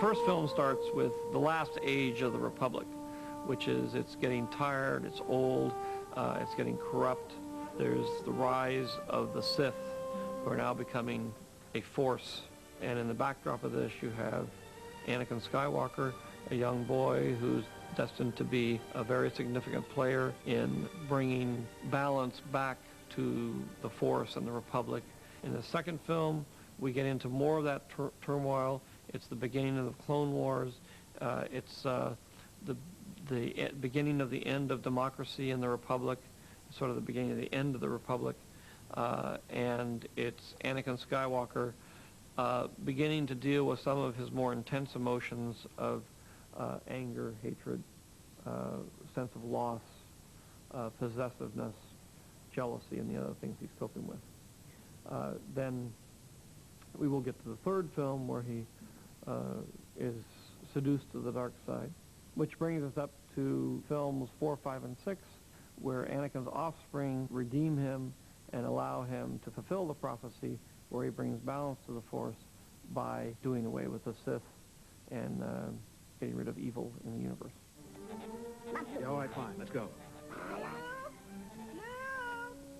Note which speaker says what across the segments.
Speaker 1: first film starts with the last age of the Republic, which is it's getting tired, it's old, it's getting corrupt. There's the rise of the Sith, who are now becoming a force. And in the backdrop of this, you have Anakin Skywalker, a young boy who's destined to be a very significant player in bringing balance back to the Force and the Republic. In the second film, we get into more of that turmoil. It's the beginning of the Clone Wars. It's the beginning of the end of democracy in the Republic, sort of the beginning of the end of the Republic. And it's Anakin Skywalker beginning to deal with some of his more intense emotions of anger, hatred, sense of loss, possessiveness, jealousy, and the other things he's coping with. Then we will get to the third film where he is seduced to the dark side, which brings us up to films 4, 5, and 6, where Anakin's offspring redeem him and allow him to fulfill the prophecy, where he brings balance to the Force by doing away with the Sith and getting rid of evil in the universe.
Speaker 2: Yeah, all right, fine, let's go.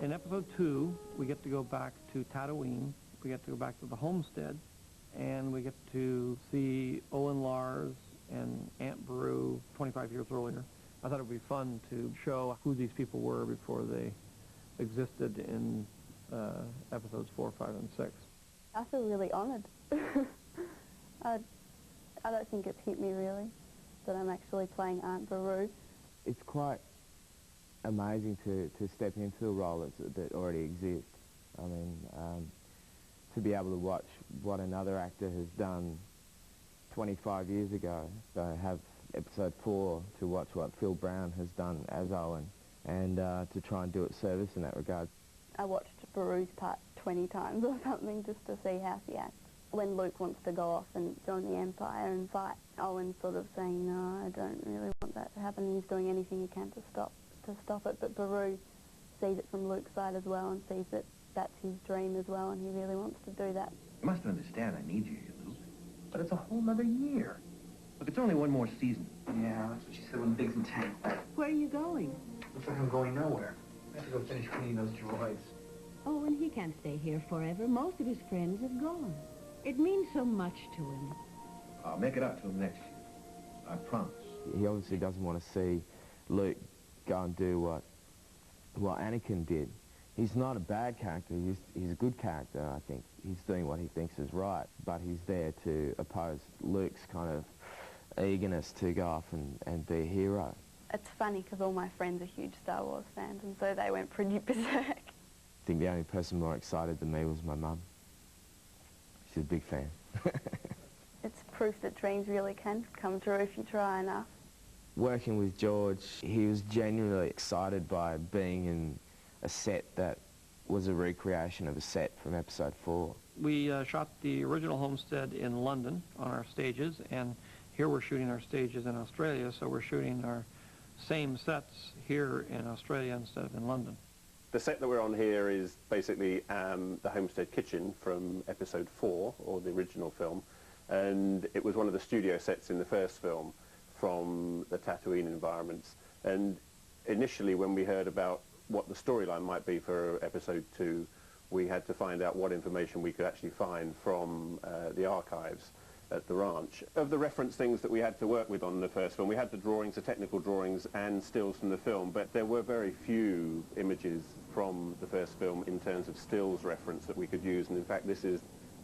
Speaker 1: In episode 2, we get to go back to Tatooine, we get to go back to the homestead, and we get to see Owen Lars and Aunt Beru 25 years earlier. I thought it would be fun to show who these people were before they existed in episodes 4, 5, and 6.
Speaker 3: I feel really honoured. I don't think it's hit me really, that I'm actually playing Aunt Beru.
Speaker 4: It's quite amazing to step into a role that already exists. I mean, to be able to watch what another actor has done 25 years ago, so have episode 4 to watch what Phil Brown has done as Owen, and to try and do it service in that regard.
Speaker 3: I watched Beru's part 20 times or something just to see how she acts. When Luke wants to go off and join the Empire and fight, Owen's sort of saying, no, I don't really want that to happen, and he's doing anything he can to stop it, but Beru sees it from Luke's side as well and sees that that's his dream as well, and he really wants to do that.
Speaker 2: You must understand I need you here, Luke. But it's a whole nother year. Look, it's only one more season.
Speaker 5: Yeah, that's what she said when Biggs and Tank.
Speaker 6: Where are you going?
Speaker 5: Looks like I'm going nowhere. I have to go finish cleaning those droids.
Speaker 6: Oh, and he can't stay here forever. Most of his friends have gone. It means so much to him.
Speaker 2: I'll make it up to him next year. I promise.
Speaker 4: He obviously doesn't want to see Luke go and do what Anakin did. He's not a bad character, he's a good character, I think. He's doing what he thinks is right, but he's there to oppose Luke's kind of eagerness to go off and be a hero.
Speaker 3: It's funny because all my friends are huge Star Wars fans, and so they went pretty berserk.
Speaker 4: I think the only person more excited than me was my mum. She's a big fan.
Speaker 3: It's proof that dreams really can come true if you try enough.
Speaker 4: Working with George, he was genuinely excited by being in a set that was a recreation of a set from episode 4.
Speaker 1: We shot the original homestead in London on our stages, and here we're shooting our stages in Australia, so we're shooting our same sets here in Australia instead of in London.
Speaker 7: The set that we're on here is basically the homestead kitchen from episode 4, or the original film, and it was one of the studio sets in the first film from the Tatooine environments. And initially when we heard about what the storyline might be for episode 2, we had to find out what information we could actually find from the archives at the ranch. Of the reference things that we had to work with on the first film, we had the drawings, the technical drawings and stills from the film, but there were very few images from the first film in terms of stills reference that we could use, and in fact this is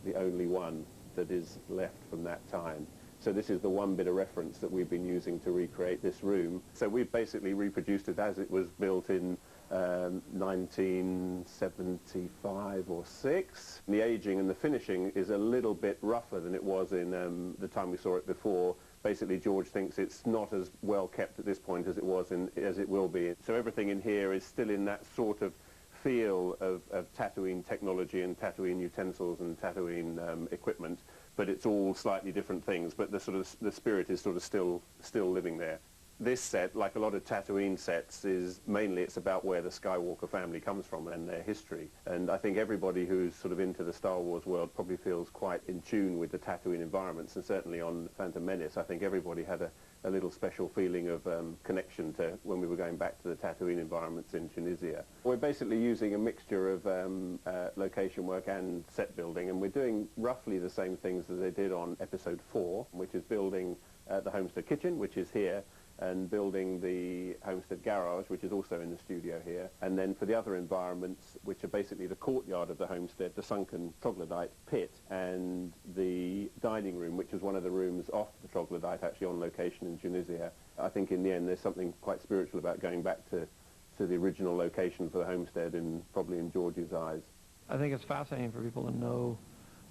Speaker 7: the only one that is left from that time. So this is the one bit of reference that we've been using to recreate this room. So we've basically reproduced it as it was built in 1975 or 6. The aging and the finishing is a little bit rougher than it was in the time we saw it before. Basically, George thinks it's not as well kept at this point as it was as it will be. So everything in here is still in that sort of feel of Tatooine technology and Tatooine utensils and Tatooine equipment, but it's all slightly different things. But the spirit is sort of still living there. this set, like a lot of Tatooine sets, is mainly it's about where the Skywalker family comes from and their history. And I think everybody who's sort of into the Star Wars world probably feels quite in tune with the Tatooine environments, and certainly on Phantom Menace, I think everybody had a little special feeling of connection to when we were going back to the Tatooine environments in Tunisia. We're basically using a mixture of location work and set building, and we're doing roughly the same things as they did on episode 4, which is building the Homestead kitchen, which is here, and building the Homestead garage, which is also in the studio here. And then for the other environments, which are basically the courtyard of the homestead, the sunken troglodyte pit, and the dining room, which is one of the rooms off the troglodyte, actually on location in Tunisia. I think in the end there's something quite spiritual about going back to the original location for the homestead, probably in George's eyes.
Speaker 1: I think it's fascinating for people to know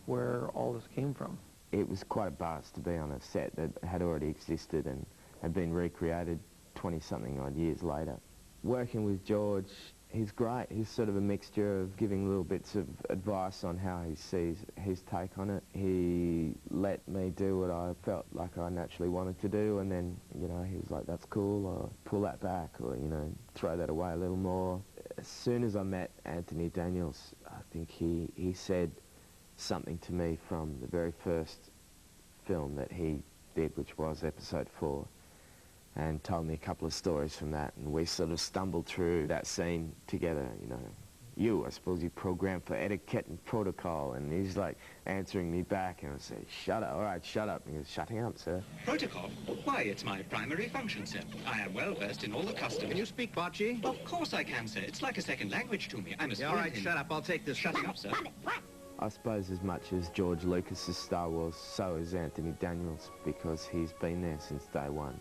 Speaker 1: where all this came from.
Speaker 4: It was quite a buzz to be on a set that had already existed and had been recreated 20-something odd years later. Working with George, he's great. He's sort of a mixture of giving little bits of advice on how he sees his take on it. He let me do what I felt like I naturally wanted to do, and then, you know, he was like, that's cool, or pull that back, or, you know, throw that away a little more. As soon as I met Anthony Daniels, I think he said something to me from the very first film that he did, which was episode 4, and told me a couple of stories from that, and we sort of stumbled through that scene together, you know. I suppose you programmed for etiquette and protocol, and he's like answering me back, and I say, shut up, all right, shut up. And he goes, shutting up, sir.
Speaker 8: Protocol? Why, it's my primary function, sir. I am well versed in all the customs.
Speaker 5: Can you speak Bocce?
Speaker 8: Of course I can, sir. It's like a second language to me. I'm as
Speaker 5: Yeah, all right, shut up. I'll take this.
Speaker 8: Shutting up, sir.
Speaker 4: I suppose as much as George Lucas's Star Wars, so is Anthony Daniels, because he's been there since day one.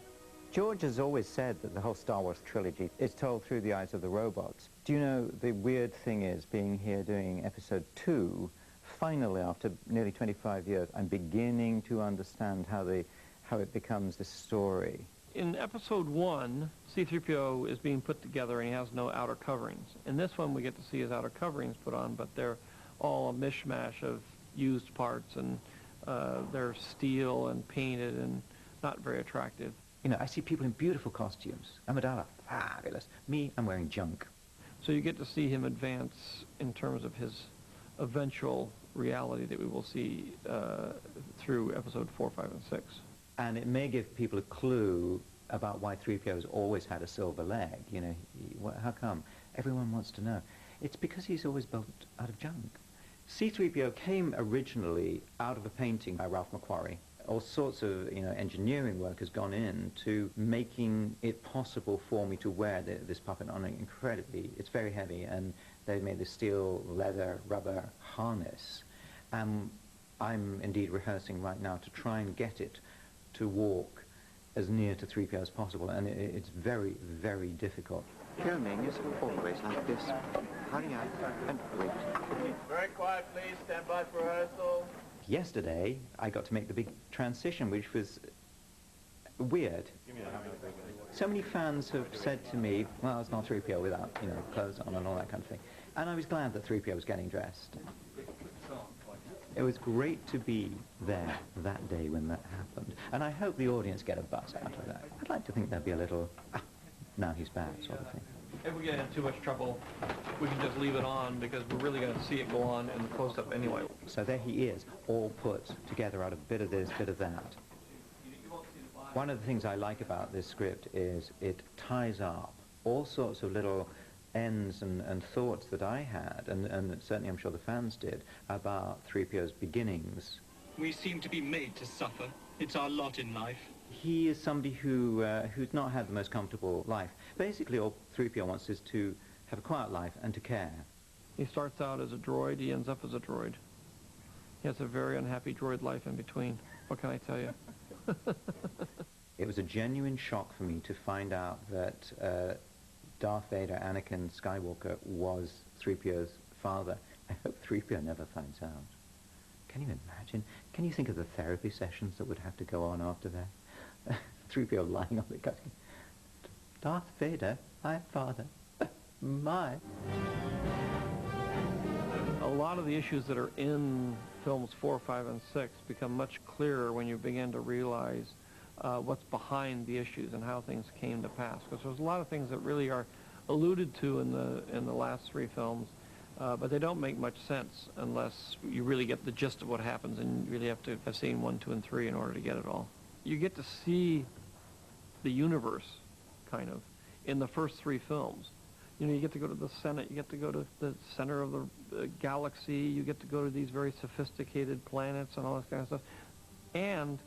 Speaker 9: George has always said that the whole Star Wars trilogy is told through the eyes of the robots. Do you know, the weird thing is, being here doing episode 2, finally, after nearly 25 years, I'm beginning to understand how it becomes this story.
Speaker 1: In episode 1, C-3PO is being put together and he has no outer coverings. In this one, we get to see his outer coverings put on, but they're all a mishmash of used parts, and they're steel and painted and not very attractive.
Speaker 9: You know, I see people in beautiful costumes. Amidala, fabulous. Me, I'm wearing junk.
Speaker 1: So you get to see him advance in terms of his eventual reality that we will see through episode 4, 5, and 6.
Speaker 9: And it may give people a clue about why 3PO has always had a silver leg. You know, how come? Everyone wants to know. It's because he's always built out of junk. C-3PO came originally out of a painting by Ralph McQuarrie. All sorts of, you know, engineering work has gone into making it possible for me to wear this puppet on incredibly. It's very heavy, and they made this steel, leather, rubber harness. I'm indeed rehearsing right now to try and get it to walk as near to 3PO as possible, and it's very, very difficult.
Speaker 10: Filming is always like this. Hurry up and wait.
Speaker 11: Very quiet, please. Stand by for rehearsal.
Speaker 9: Yesterday, I got to make the big transition, which was weird. So many fans have said to me, well, it's not 3PO without, you know, clothes on and all that kind of thing. And I was glad that 3PO was getting dressed. It was great to be there that day when that happened. And I hope the audience get a buzz out of that. I'd like to think there'd be a little, now he's back sort of thing.
Speaker 1: If we get in too much trouble, we can just leave it on, because we're really going to see it go on in the close-up anyway.
Speaker 9: So there he is, all put together out of a bit of this, bit of that. One of the things I like about this script is it ties up all sorts of little ends and thoughts that I had, and certainly I'm sure the fans did, about 3PO's beginnings.
Speaker 8: We seem to be made to suffer. It's our lot in life.
Speaker 9: He is somebody who's not had the most comfortable life. Basically, all 3PO wants is to have a quiet life and to care.
Speaker 1: He starts out as a droid, he ends up as a droid. He has a very unhappy droid life in between. What can I tell you?
Speaker 9: It was a genuine shock for me to find out that Darth Vader, Anakin Skywalker, was 3PO's father. I hope 3PO never finds out. Can you imagine? Can you think of the therapy sessions that would have to go on after that? 3PO lying on the cutting. Darth Vader, my father, my.
Speaker 1: A lot of the issues that are in films 4, 5, and 6 become much clearer when you begin to realize what's behind the issues and how things came to pass. Because there's a lot of things that really are alluded to in the last 3 films, but they don't make much sense unless you really get the gist of what happens, and you really have to have seen 1, 2, and 3 in order to get it all. You get to see the universe, kind of, in the first 3 films. You know, you get to go to the Senate, you get to go to the center of the galaxy, you get to go to these very sophisticated planets and all this kind of stuff. And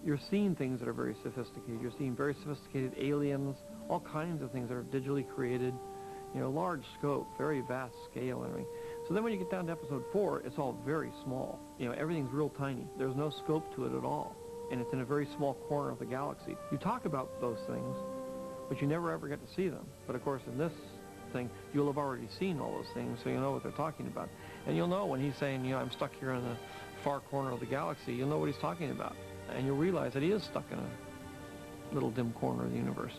Speaker 1: you're seeing things that are very sophisticated. You're seeing very sophisticated aliens, all kinds of things that are digitally created, you know, large scope, very vast scale and everything. So then when you get down to episode 4, it's all very small. You know, everything's real tiny. There's no scope to it at all. And it's in a very small corner of the galaxy. You talk about those things, but you never ever get to see them. But of course in this thing, you'll have already seen all those things, so you'll know what they're talking about. And you'll know when he's saying, you know, I'm stuck here in the far corner of the galaxy, you'll know what he's talking about. And you'll realize that he is stuck in a little dim corner of the universe.